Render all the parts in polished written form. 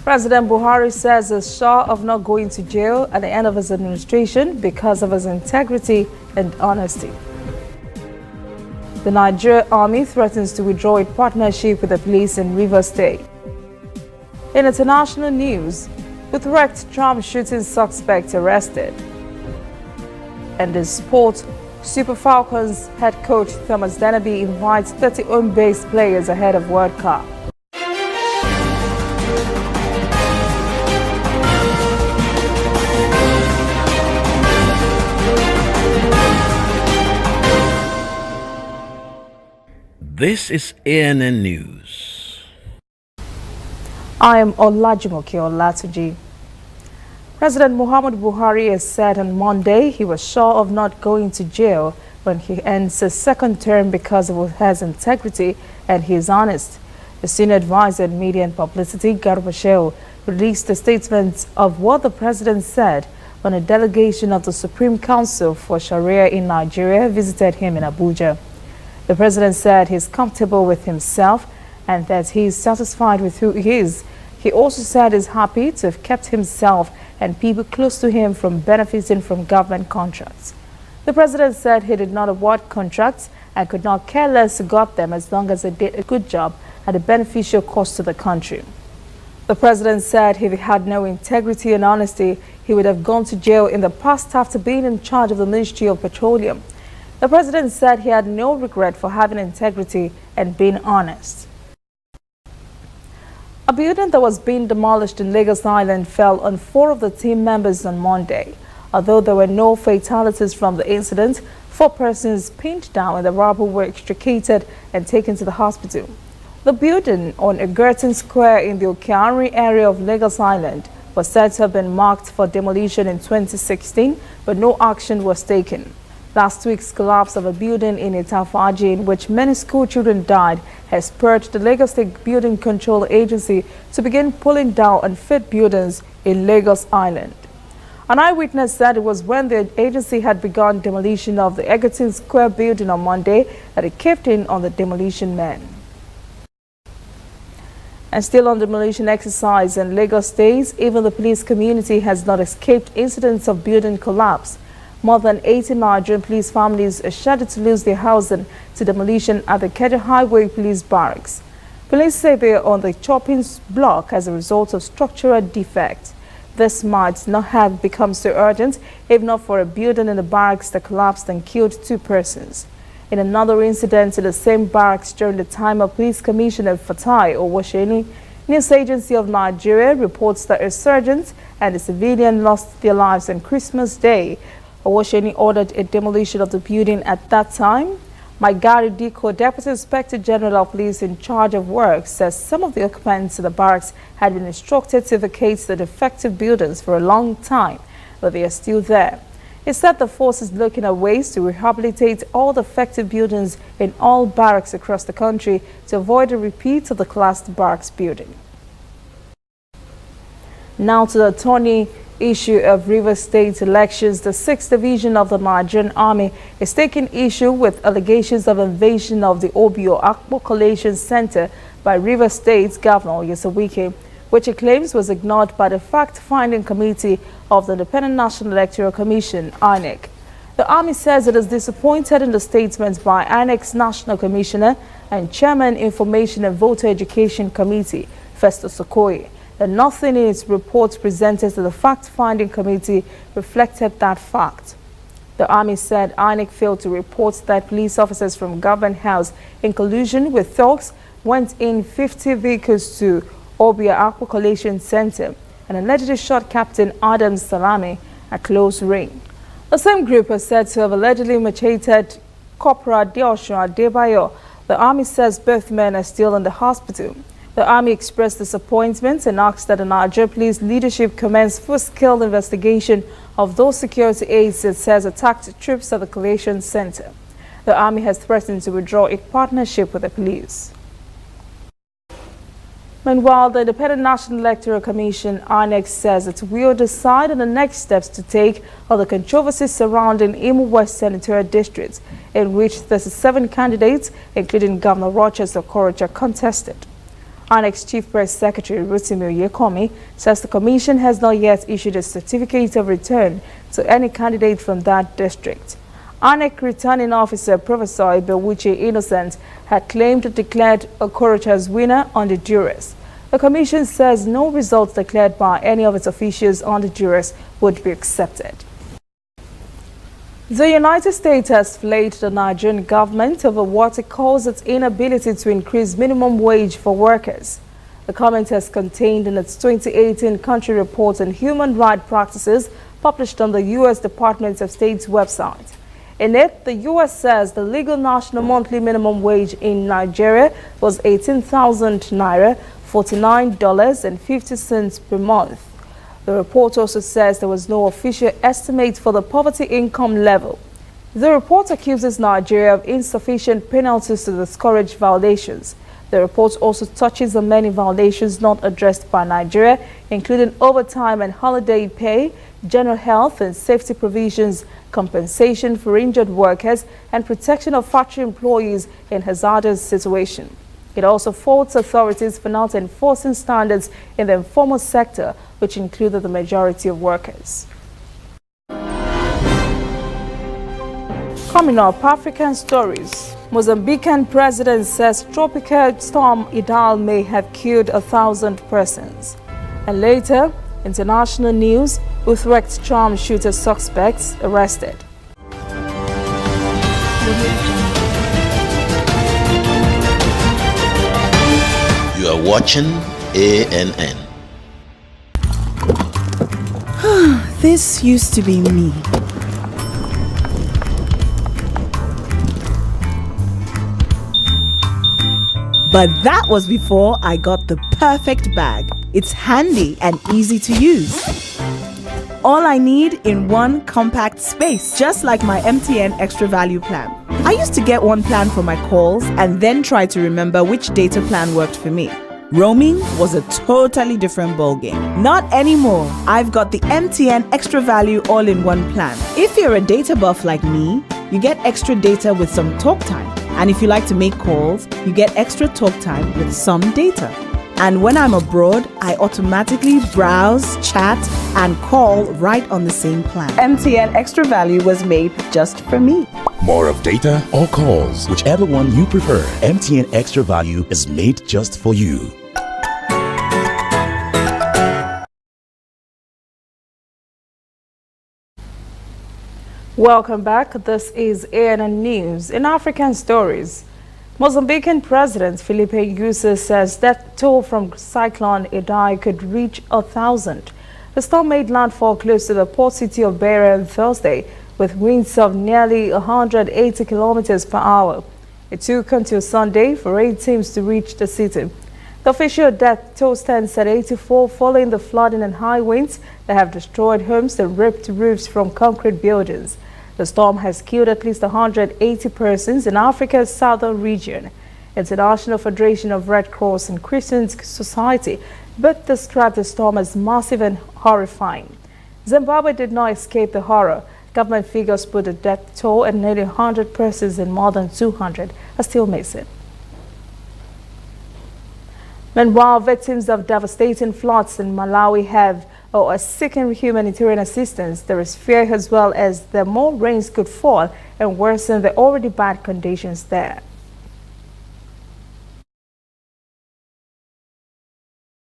President Buhari says he's sure of not going to jail at the end of his administration because of his integrity and honesty. The Nigerian Army threatens to withdraw its partnership with the police in Rivers State. In international news, Utrecht Tram shooting suspect arrested. And in sport, Super Falcons head coach Thomas Dennerby invites 30 home-based players ahead of World Cup. This is ANN News. I am Olajumoke Olatunji. President Muhammadu Buhari has said on Monday he was sure of not going to jail when he ends his second term because of his integrity and he is honest. The senior advisor in media and publicity, Garba Shehu, released a statement of what the president said when a delegation of the Supreme Council for Sharia in Nigeria visited him in Abuja. The president said he's comfortable with himself and that he is satisfied with who he is. He also said he's happy to have kept himself and people close to him from benefiting from government contracts. The president said he did not award contracts and could not care less who got them as long as they did a good job at a beneficial cost to the country. The president said if he had no integrity and honesty, he would have gone to jail in the past after being in charge of the Ministry of Petroleum. The president said he had no regret for having integrity and being honest. A building that was being demolished in Lagos Island fell on 4 of the team members on Monday. Although there were no fatalities from the incident, 4 persons pinned down in the rubble were extricated and taken to the hospital. The building on Egerton Square in the Okeanri area of Lagos Island was said to have been marked for demolition in 2016, but no action was taken. Last week's collapse of a building in Itafaji, in which many school children died, has spurred the Lagos State Building Control Agency to begin pulling down unfit buildings in Lagos Island. An eyewitness said it was when the agency had begun demolition of the Egerton Square building on Monday that it caved in on the demolition men. And still on demolition exercise in Lagos State, even the police community has not escaped incidents of building collapse. More than 80 Nigerian police families are scheduled to lose their housing to demolition at the Keja Highway Police Barracks. Police say they are on the chopping block as a result of structural defect. This might not have become so urgent if not for a building in the barracks that collapsed and killed 2 persons. In another incident in the same barracks during the time of Police Commissioner Fatai Owosheni, News Agency of Nigeria reports that a sergeant and a civilian lost their lives on Christmas Day. Owosheni ordered a demolition of the building at that time. Maigari Diko, Deputy Inspector General of Police in charge of works, says some of the occupants of the barracks had been instructed to vacate the defective buildings for a long time, but they are still there. He said the force is looking at ways to rehabilitate all the affected buildings in all barracks across the country to avoid a repeat of the collapsed barracks building. Now to the attorney issue of Rivers State elections. The 6th Division of the Nigerian Army is taking issue with allegations of invasion of the Obio Akpo Collation Center by Rivers State Governor Yesawike, which it claims was ignored by the fact-finding committee of the Independent National Electoral Commission, INEC. The Army says it is disappointed in the statement by INEC's National Commissioner and Chairman Information and Voter Education Committee, Festus Okoye, that nothing in its report presented to the fact-finding committee reflected that fact. The Army said INEC failed to report that police officers from Government House, in collusion with thugs, went in 50 vehicles to Obia Akpo Collation Center and allegedly shot Captain Adam Salami at close range. The same group was said to have allegedly macheted Corporal Deoshun Adebayo. The Army says both men are still in the hospital. The Army expressed disappointment and asked that the Nigerian police leadership commence full-scale investigation of those security aides it says attacked troops at the collation center. The Army has threatened to withdraw its partnership with the police. Meanwhile, the Independent National Electoral Commission, INEC, says it will decide on the next steps to take on the controversies surrounding Imo West Senatorial District, in which 37 candidates, including Governor Rochester Okorocha, contested. ANEC's Chief Press Secretary Rotimi Oyekomi says the Commission has not yet issued a certificate of return to any candidate from that district. ANEC returning officer Professor Ibewuche Innocent had claimed to declared Okorocha's winner on the duress. The Commission says no results declared by any of its officials on the duress would be accepted. The United States has flayed the Nigerian government over what it calls its inability to increase minimum wage for workers. The comment is contained in its 2018 country report on human rights practices published on the U.S. Department of State's website. In it, the U.S. says the legal national monthly minimum wage in Nigeria was 18,000 naira, $49.50 per month. The report also says there was no official estimate for the poverty income level. The report accuses Nigeria of insufficient penalties to discourage violations. The report also touches on many violations not addressed by Nigeria, including overtime and holiday pay, general health and safety provisions, compensation for injured workers, and protection of factory employees in hazardous situations. It also faults authorities for not enforcing standards in the informal sector, which included the majority of workers. Coming up, African stories. Mozambican president says tropical storm Idal may have killed 1,000 persons. And later, international news, Utrecht Tram shooter suspects arrested. You are watching ANN. This used to be me. But that was before I got the perfect bag. It's handy and easy to use. All I need in one compact space, just like my MTN Extra Value plan. I used to get one plan for my calls and then try to remember which data plan worked for me. Roaming was a totally different ballgame. Not anymore. I've got the MTN Extra Value all-in-one plan. If you're a data buff like me, you get extra data with some talk time. And if you like to make calls, you get extra talk time with some data. And when I'm abroad, I automatically browse, chat, and call right on the same plan. MTN Extra Value was made just for me. More of data or calls, whichever one you prefer. MTN Extra Value is made just for you. Welcome back. This is ANN News. In African stories, Mozambican President Filipe Nyusi says that toll from Cyclone Idai could reach 1,000. The storm made landfall close to the port city of Beira on Thursday, with winds of nearly 180 kilometers per hour. It took until Sunday for 8 teams to reach the city. The official death toll stands at 84 following the flooding and high winds that have destroyed homes and ripped roofs from concrete buildings. The storm has killed at least 180 persons in Africa's southern region. International Federation of Red Cross and Christian Society both described the storm as massive and horrifying. Zimbabwe did not escape the horror. Government figures put the death toll at nearly 100 persons and more than 200 are still missing. Meanwhile, victims of devastating floods in Malawi are seeking humanitarian assistance. There is fear as well as the more rains could fall and worsen the already bad conditions there.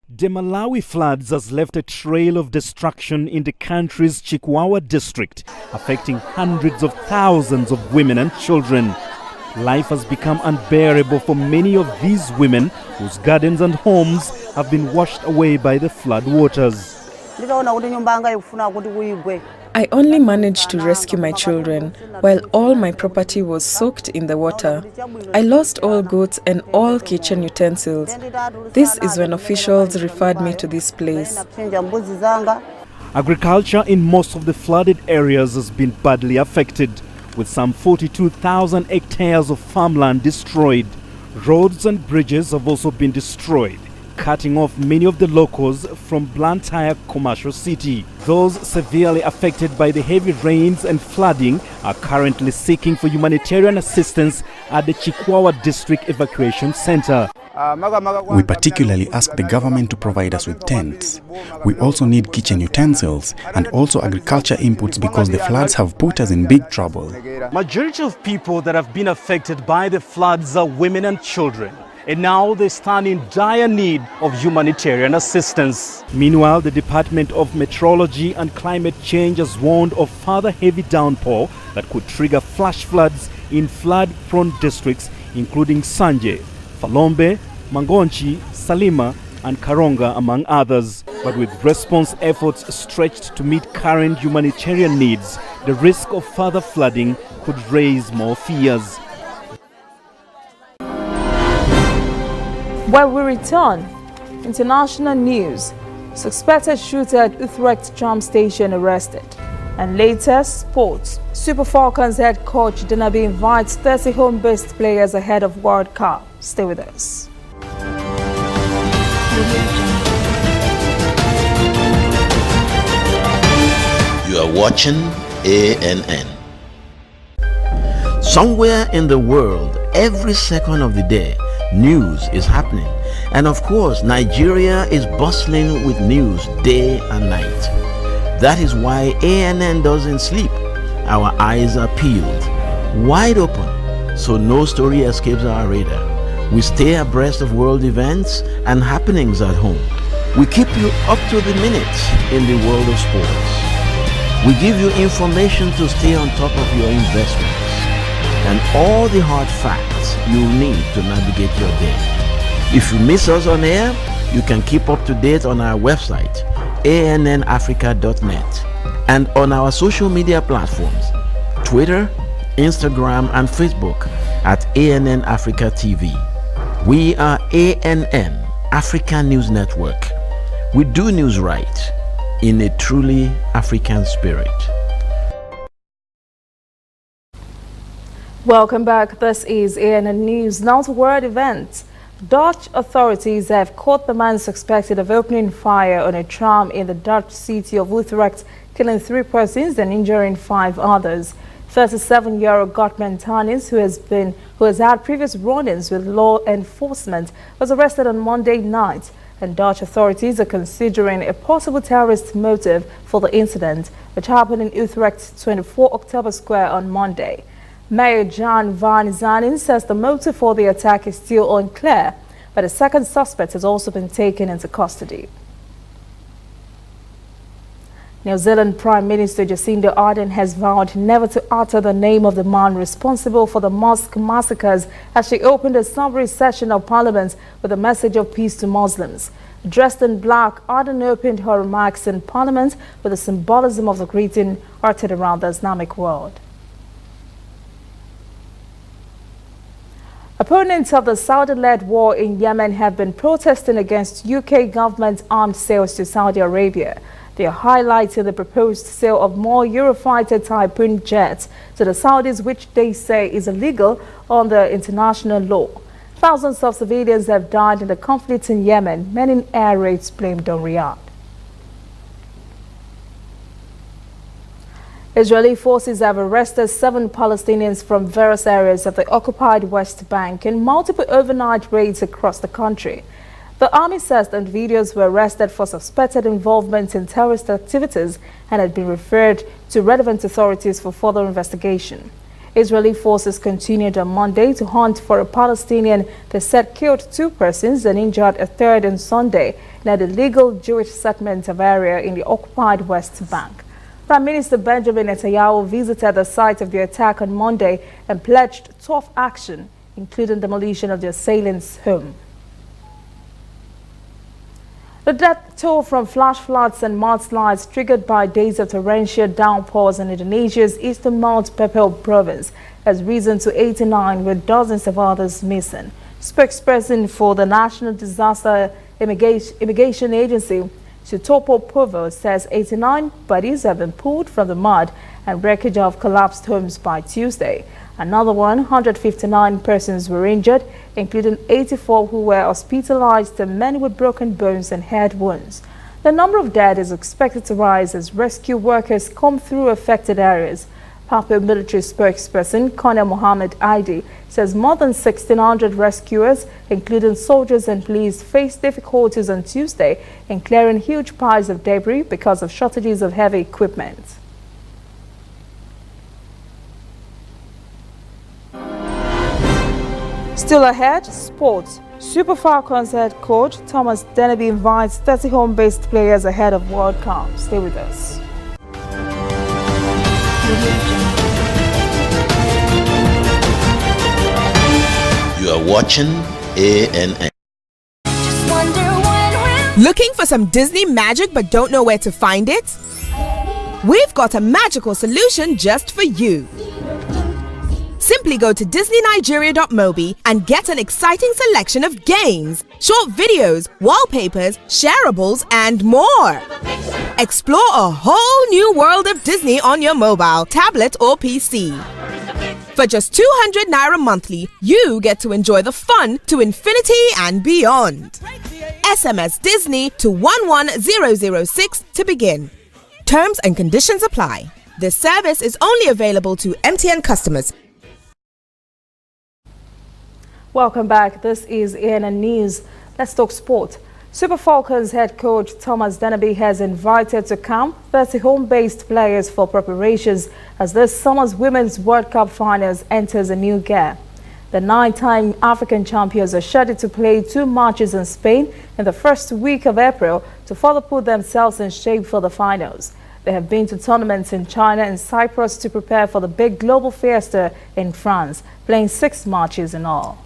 The Malawi floods has left a trail of destruction in the country's Chikwawa district, affecting hundreds of thousands of women and children. Life has become unbearable for many of these women whose gardens and homes have been washed away by the flood waters. I only managed to rescue my children, while all my property was soaked in the water. I lost all goods and all kitchen utensils. This is when officials referred me to this place. Agriculture in most of the flooded areas has been badly affected, with some 42,000 hectares of farmland destroyed. Roads and bridges have also been destroyed, cutting off many of the locals from Blantyre commercial city. Those severely affected by the heavy rains and flooding are currently seeking for humanitarian assistance at the Chikwawa District Evacuation Center. We particularly ask the government to provide us with tents. We also need kitchen utensils and also agriculture inputs because the floods have put us in big trouble. Majority of people that have been affected by the floods are women and children. And now they stand in dire need of humanitarian assistance. Meanwhile, the Department of Meteorology and Climate Change has warned of further heavy downpour that could trigger flash floods in flood-prone districts including Sanje, Falombe, Mangonchi, Salima and Karonga among others. But with response efforts stretched to meet current humanitarian needs, the risk of further flooding could raise more fears. When we return, international news, suspected shooter at Utrecht Tram station arrested. And later, sports. Super Falcons head coach Dinabi invites 30 home-based players ahead of World Cup. Stay with us. You are watching ANN. Somewhere in the world, every second of the day, news is happening. And of course, Nigeria is bustling with news day and night. That is why ANN doesn't sleep. Our eyes are peeled, wide open, so no story escapes our radar. We stay abreast of world events and happenings at home. We keep you up to the minute in the world of sports. We give you information to stay on top of your investments and all the hard facts you'll need to navigate your day. If you miss us on air, you can keep up to date on our website, annafrica.net, and on our social media platforms, Twitter, Instagram, and Facebook at ANN Africa TV. We are ANN, Africa News Network. We do news right in a truly African spirit. Welcome back. This is ANN News. Now to world events. Dutch authorities have caught the man suspected of opening fire on a tram in the Dutch city of Utrecht, killing 3 persons and injuring 5 others. 37-year-old Gottman Tannis, who has had previous run-ins with law enforcement, was arrested on Monday night, and Dutch authorities are considering a possible terrorist motive for the incident, which happened in Utrecht's 24 October Square on Monday. Mayor Jan van Zanen says the motive for the attack is still unclear, but a second suspect has also been taken into custody. New Zealand Prime Minister Jacinda Ardern has vowed never to utter the name of the man responsible for the mosque massacres as she opened a summary session of Parliament with a message of peace to Muslims. Dressed in black, Ardern opened her remarks in Parliament with the symbolism of the greeting uttered around the Islamic world. Opponents of the Saudi-led war in Yemen have been protesting against UK government armed sales to Saudi Arabia. They are highlighting the proposed sale of more Eurofighter Typhoon jets to the Saudis, which they say is illegal under international law. Thousands of civilians have died in the conflict in Yemen, many in air raids blamed on Riyadh. Israeli forces have arrested 7 Palestinians from various areas of the occupied West Bank in multiple overnight raids across the country. The army says the individuals were arrested for suspected involvement in terrorist activities and had been referred to relevant authorities for further investigation. Israeli forces continued on Monday to hunt for a Palestinian they said killed 2 persons and injured a 3rd on Sunday in an illegal Jewish settlement of area in the occupied West Bank. Prime Minister Benjamin Netanyahu visited the site of the attack on Monday and pledged tough action, including demolition of the assailants' home. The death toll from flash floods and mudslides triggered by days of torrential downpours in Indonesia's eastern Mount Pepel province has risen to 89, with dozens of others missing. Spokesperson for the National Disaster Mitigation Agency, Sutopo Purwo, says 89 bodies have been pulled from the mud and wreckage of collapsed homes by Tuesday. Another 159 persons were injured, including 84 who were hospitalized and many with broken bones and head wounds. The number of dead is expected to rise as rescue workers comb through affected areas. Papua military spokesperson Colonel Mohammed Aidi says more than 1,600 rescuers, including soldiers and police, faced difficulties on Tuesday in clearing huge piles of debris because of shortages of heavy equipment. Still ahead, sports. Super Falcons head coach Thomas Deneby invites 30 home-based players ahead of World Cup. Stay with us. You are watching ANN. Looking for some Disney magic but don't know where to find it? We've got a magical solution just for you. Simply go to disneynigeria.mobi and get an exciting selection of games, short videos, wallpapers, shareables, and more. Explore a whole new world of Disney on your mobile, tablet, or PC. For just 200 Naira monthly, you get to enjoy the fun to infinity and beyond. SMS Disney to 11006 to begin. Terms and conditions apply. This service is only available to MTN customers. Welcome back. This is ANN News. Let's talk sport. Super Falcons head coach Thomas Deneby has invited to camp 30 home-based players for preparations as this summer's Women's World Cup finals enters a new gear. The 9-time African champions are scheduled to play 2 matches in Spain in the first week of April to further put themselves in shape for the finals. They have been to tournaments in China and Cyprus to prepare for the big global fiesta in France, playing 6 matches in all.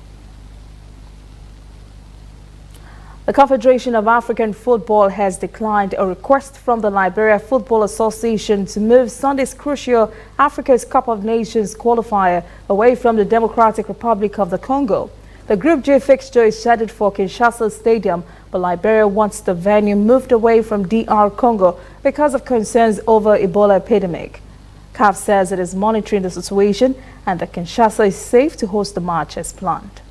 The Confederation of African Football has declined a request from the Liberia Football Association to move Sunday's crucial Africa's Cup of Nations qualifier away from the Democratic Republic of the Congo. The Group J fixture is scheduled for Kinshasa Stadium, but Liberia wants the venue moved away from DR Congo because of concerns over Ebola epidemic. CAF says it is monitoring the situation and that Kinshasa is safe to host the match as planned.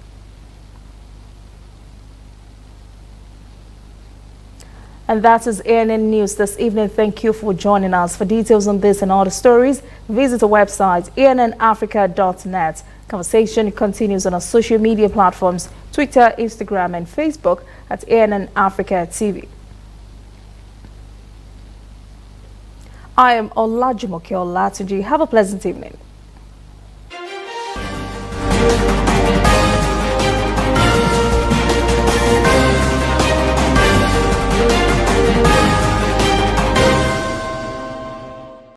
And that is ANN News this evening. Thank you for joining us. For details on this and other stories, visit the website annafrica.net. Conversation continues on our social media platforms, Twitter, Instagram, and Facebook at ANN Africa TV. I am Olajumoke Olatunji. Have a pleasant evening.